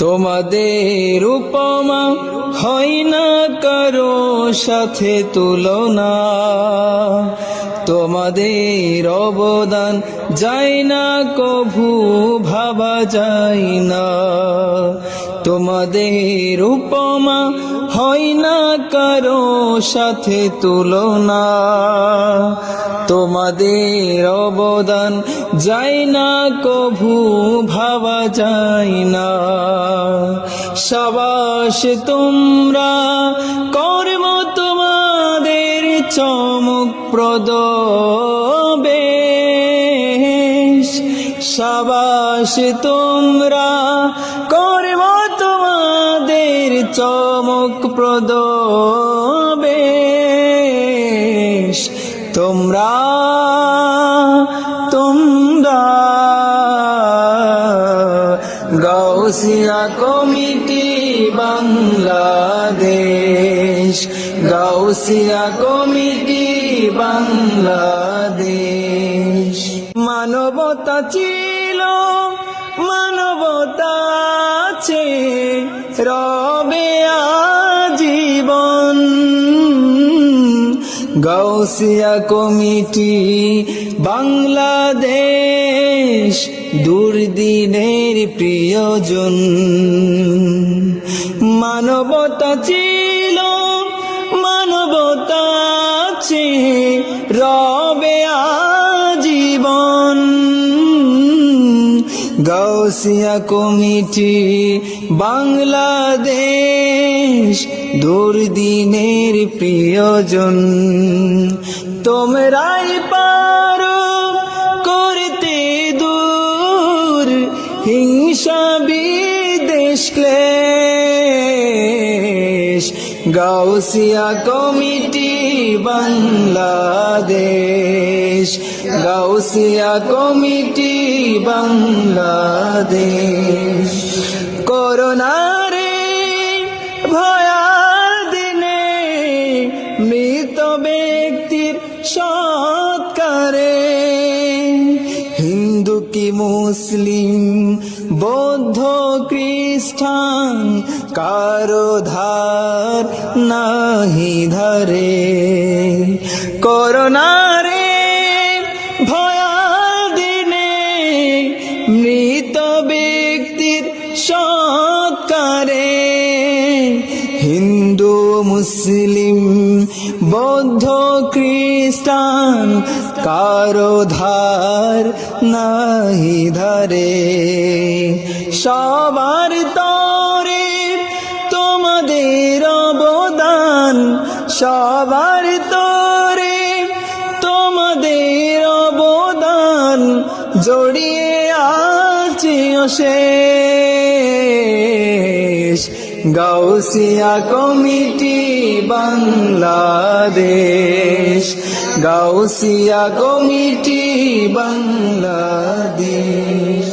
তোমাদের উপমা হয় না কারো সাথে তুলনা, তোমাদের অবদান যায় না কভু ভাবা যায় না। তোমাদের উপমা হয় না কারো সাথে তুলনা, তোমাদের অবদান যায় না কভু ভাবা যায় না। সাবাস তোমরা, কর্ম তোমাদের চমকপ্রদ বেশ। সাবাস তোমরা, কর্ম তোমাদের চমকপ্রদ বেশ। তোমরা গাউসিয়া কমিটি বাংলাদেশ, গাউসিয়া কমিটি বাংলাদেশ। মানবতা ছিল, মানবতা আছে, রবে আজীবন। গাউসিয়া কমিটি বাংলাদেশ, দুর্দিনের প্রিয়জন। মানবতা ছিল, মানবতা আছে, রবে আজীবন। গাউসিয়া কমিটি বাংলাদেশ, দুর্দিনের প্রিয়জন। তোমরাই পারো করতে দূর হিংসা বিদ্বেষ ক্লেশ। Gausia committee Bangladesh, Gausia committee Bangladesh. করোনারে ভয়াল দিনে মৃত ব্যক্তির সৎকারে, হিন্দু কি মুসলিম বৌদ্ধ খ্রিস্টান কারো ধার নাহি ধারে। করোনারে ভয়াল দিনে মৃত ব্যক্তির সৎকারে, হিন্দু মুসলিম বৌদ্ধ খ্রিস্টান কারো ধার নাহি ধারে। সবার তরে তোমাদের অবদান, সবার তরে তোমাদের অবদান, জড়িয়ে আছে অশেষ। Gausia committee Bangladesh, Gausia committee Bangladesh.